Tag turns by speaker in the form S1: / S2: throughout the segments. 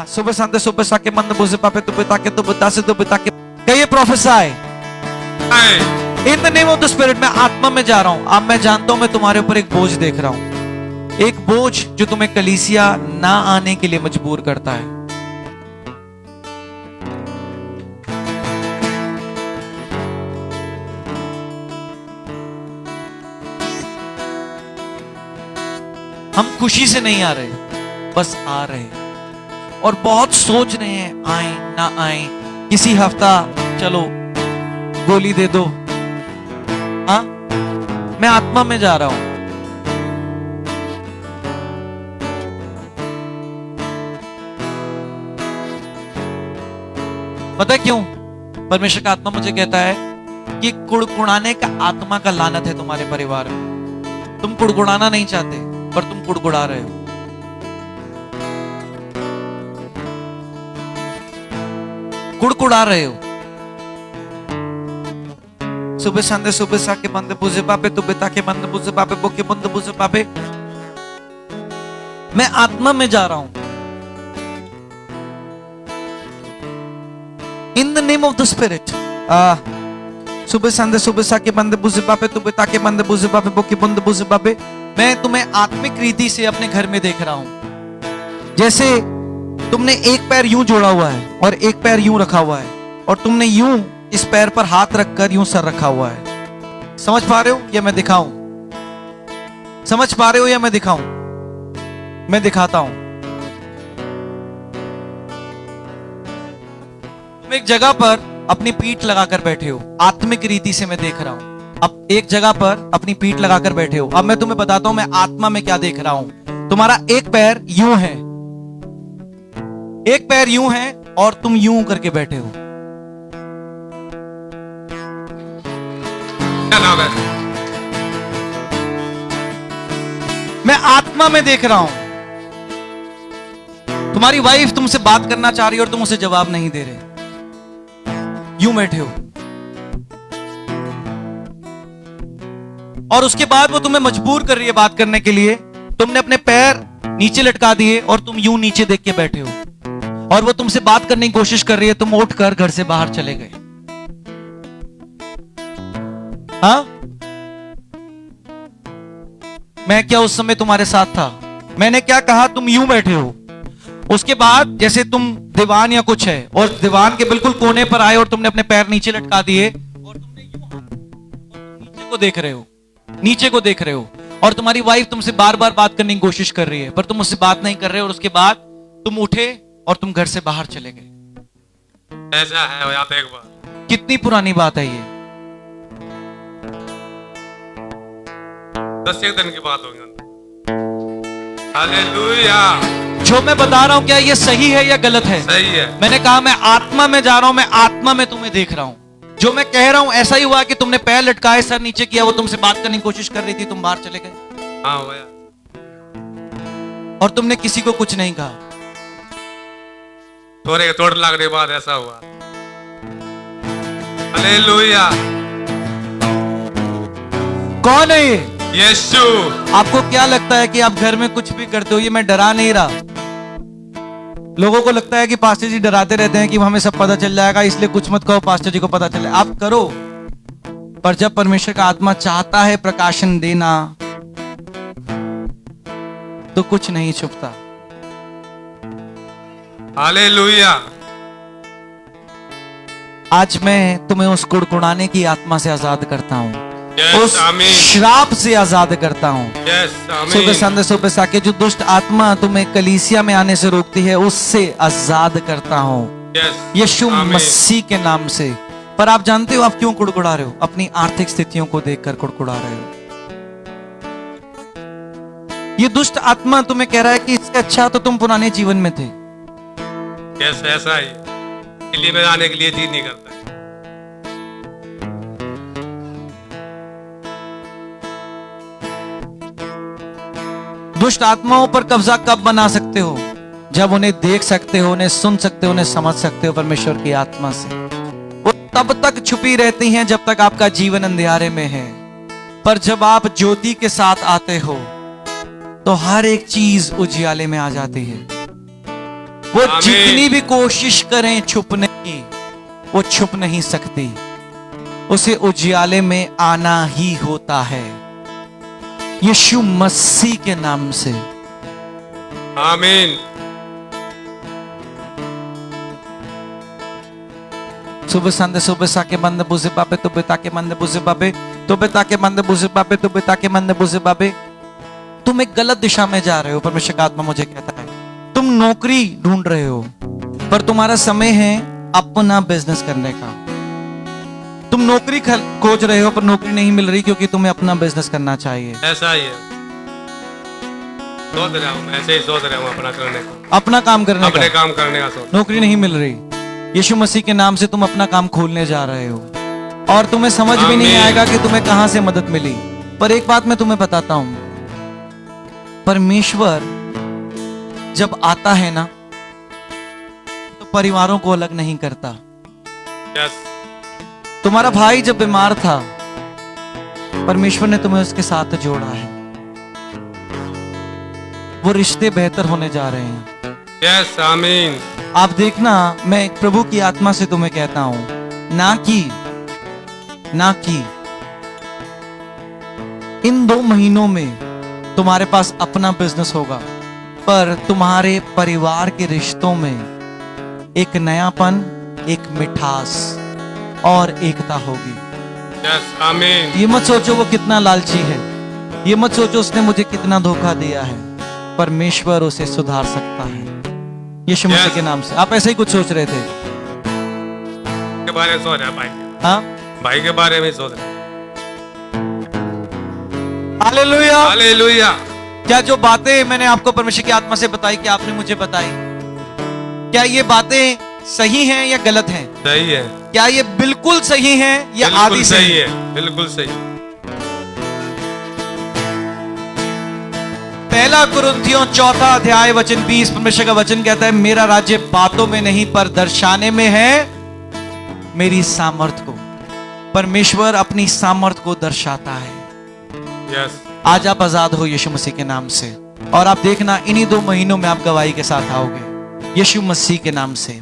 S1: सुबह शांति सुबह साके मंद बुझे पापे तू पिता के तू पिता से तू पिता के कहिए प्रोफेसाई in the name of the spirit. मैं आत्मा में जा रहा हूं। अब मैं जानता हूं मैं तुम्हारे ऊपर एक बोझ देख रहा हूं, एक बोझ जो तुम्हें कलीसिया ना आने के लिए मजबूर करता है। हम खुशी से नहीं आ रहे, बस आ रहे हैं और बहुत सोच रहे हैं आए ना आए, किसी हफ्ता चलो गोली दे दो। हाँ, मैं आत्मा में जा रहा हूं। पता है क्यों? परमेश्वर का आत्मा मुझे कहता है कि कुड़कुड़ाने का आत्मा का लानत है तुम्हारे परिवार में। तुम कुड़कुड़ाना नहीं चाहते पर तुम कुड़कुड़ा रहे हो। कुड़कुड़ा रहे हो। सुबह शांति सुबह साके बंद बुझे पापे तू पिता के बंद बुझे पापे बोके बंद बुझे पापे। मैं आत्मा में जा रहा हूं। In the name of the spirit. सुबह शांति सुबह साके बंद बुझे पापे तू पिता के बंद बुझे पापे बोके बंद बुझे पापे। मैं तुम्हें आत्मिक रीति से अपने घर में देख रहा हूं। जैसे तुमने एक पैर यूं जोड़ा हुआ है और एक पैर यूं रखा हुआ है और तुमने यूं इस पैर पर हाथ रखकर यूं सर रखा हुआ है। समझ पा रहे हो या मैं दिखाऊं? समझ पा रहे हो या मैं दिखाऊं? मैं दिखाता हूं। तुम एक जगह पर अपनी पीठ लगाकर बैठे हो। आत्मिक रीति से मैं देख रहा हूं। अब एक जगह पर अपनी पीठ लगाकर बैठे हो। अब मैं तुम्हें बताता हूं मैं आत्मा में क्या देख रहा हूं। तुम्हारा एक पैर यूं है, एक पैर यूं है और तुम यूं करके बैठे हो। मैं आत्मा में देख रहा हूं। तुम्हारी वाइफ तुमसे बात करना चाह रही है और तुम उसे जवाब नहीं दे रहे, यूं बैठे हो। और उसके बाद वो तुम्हें मजबूर कर रही है बात करने के लिए। तुमने अपने पैर नीचे लटका दिए और तुम यूं नीचे देख के बैठे हो और वो तुमसे बात करने की कोशिश कर रही है। तुम उठकर घर से बाहर चले गए। हाँ, मैं क्या उस समय तुम्हारे साथ था? मैंने क्या कहा? तुम यूं बैठे हो। उसके बाद जैसे तुम दीवान या कुछ है और दीवान के बिल्कुल कोने पर आए और तुमने अपने पैर नीचे लटका दिए और तुमने यूं हाथ और तुम नीचे को देख रहे हो, नीचे को देख रहे हो और तुम्हारी वाइफ तुमसे बार बार बात करने की कोशिश कर रही है पर तुम उससे बात नहीं कर रहे हो। और उसके बाद तुम उठे और तुम घर से बाहर चले गए।
S2: ऐसा है आप एक बार।
S1: कितनी पुरानी बात है ये?
S2: 10 दिन की बात होगी। हालेलुया।
S1: जो मैं बता रहा हूं क्या ये सही है या गलत है?
S2: सही है।
S1: मैंने कहा मैं आत्मा में जा रहा हूं, मैं आत्मा में तुम्हें देख रहा हूं। जो मैं कह रहा हूं ऐसा ही हुआ कि तुमने पैर लटकाए, सर नीचे किया, वो तुमसे बात करने की कोशिश कर रही थी, तुम बाहर चले गए।
S2: हाँ हुआ।
S1: और तुमने किसी को कुछ नहीं कहा।
S2: थोड़े तोड़ लगने के बाद ऐसा हुआ। हालेलुया।
S1: कौन है ये?
S2: यीशु।
S1: आपको क्या लगता है कि आप घर में कुछ भी करते हो? ये मैं डरा नहीं रहा। लोगों को लगता है कि पास्टर जी डराते रहते हैं कि हमें सब पता चल जाएगा, इसलिए कुछ मत कहो, पास्टर जी को पता चले। आप करो, पर जब परमेश्वर का आत्मा चाहता है प्रकाशन देना तो कुछ नहीं छुपता।
S2: हालेलुया।
S1: आज मैं तुम्हें उस कुड़कुड़ाने की आत्मा से आजाद करता हूं, उस श्राप से आजाद करता हूं। सुबह संध्या सुबह साके जो दुष्ट आत्मा तुम्हें कलीसिया में आने से रोकती है उससे आजाद करता हूं यीशु मसीह के नाम से। पर आप जानते हो आप क्यों कुड़कुड़ा रहे हो? अपनी आर्थिक स्थितियों को देखकर कुड़कुड़ा रहे हो। ये दुष्ट आत्मा तुम्हें कह रहा है कि इससे अच्छा तो तुम पुराने जीवन में थे।
S2: कैसे? ऐसा ही दिल्ली में आने के लिए जी नहीं करता।
S1: दुष्ट आत्माओं पर कब्जा कब बना सकते हो? जब उन्हें देख सकते हो, उन्हें सुन सकते हो, उन्हें समझ सकते हो परमेश्वर की आत्मा से। वो तब तक छुपी रहती हैं जब तक आपका जीवन अंधेरे में है, पर जब आप ज्योति के साथ आते हो तो हर एक चीज उजियाले में आ जाती है। वो
S2: आमीन।
S1: जितनी भी कोशिश करें छुपने की, वो छुप नहीं सकती। उसे उजियाले में आना ही होता है, यीशु मसीह के नाम से।
S2: आमीन।
S1: सुबह संदे सुबह साके मंद बुझे बाबे तुबे ताके मंद बुझे बाबे तुबे ताके मंद बुझे बाबे तुबे ताके मंद बुझे बाबे। तुम एक गलत दिशा में जा रहे हो। परमेश्वर का आत्मा मुझे कहता है तुम नौकरी ढूंढ रहे हो, पर तुम्हारा समय है अपना बिजनेस करने का। तुम नौकरी खोज रहे हो पर नौकरी नहीं मिल रही क्योंकि तुम्हें अपना बिजनेस करना चाहिए।
S2: ऐसा ही है, सोच रहा हूँ, ऐसे ही सोच रहा हूँ अपना करने का,
S1: अपना काम करने
S2: अपने
S1: का।
S2: काम करने का सोच।
S1: नौकरी नहीं मिल रही, यीशु मसीह के नाम से तुम अपना काम खोलने जा रहे हो और तुम्हें समझ भी नहीं
S2: आमीन।
S1: आएगा कि तुम्हें कहां से मदद मिली। पर एक बात मैं तुम्हें बताता हूं, परमेश्वर जब आता है ना तो परिवारों को अलग नहीं करता।
S2: यस।
S1: तुम्हारा भाई जब बीमार था, परमेश्वर ने तुम्हें उसके साथ जोड़ा है। वो रिश्ते बेहतर होने जा रहे हैं।
S2: यस। आमीन।
S1: आप देखना, मैं एक प्रभु की आत्मा से तुम्हें कहता हूं, ना कि इन 2 महीनों में तुम्हारे पास अपना बिजनेस होगा, पर तुम्हारे परिवार के रिश्तों में एक नयापन, एक मिठास और एकता होगी।
S2: यस। आमीन।
S1: ये मत सोचो वो कितना लालची है, ये मत सोचो उसने मुझे कितना धोखा दिया है। परमेश्वर उसे सुधार सकता है यीशु मसीह
S2: Yes.
S1: के नाम से। आप ऐसे ही कुछ सोच रहे थे?
S2: के बारे में सोच रहा भाई,
S1: हाँ,
S2: भाई के बारे में सोच रहा।
S1: हालेलुया।
S2: हालेलुया।
S1: क्या जो बातें मैंने आपको परमेश्वर की आत्मा से बताई, क्या आपने मुझे बताई, क्या ये बातें सही हैं या गलत हैं?
S2: सही है,
S1: क्या ये बिल्कुल सही हैं या
S2: बिल्कुल
S1: आधी
S2: सही है, बिल्कुल सही।
S1: पहला कुरिन्थियों 4 अध्याय वचन 20, परमेश्वर का वचन कहता है मेरा राज्य बातों में नहीं पर दर्शाने में है मेरी सामर्थ को। परमेश्वर अपनी सामर्थ को दर्शाता है।
S2: यस।
S1: आज आप आजाद हो यीशु मसीह के नाम से, और आप देखना इन्हीं 2 महीनों में आप गवाही के साथ आओगे यीशु मसीह के नाम से।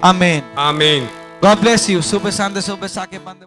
S1: आमीन।
S2: आमीन।
S1: God bless you. सुबह सांदे सुबह साके बंद।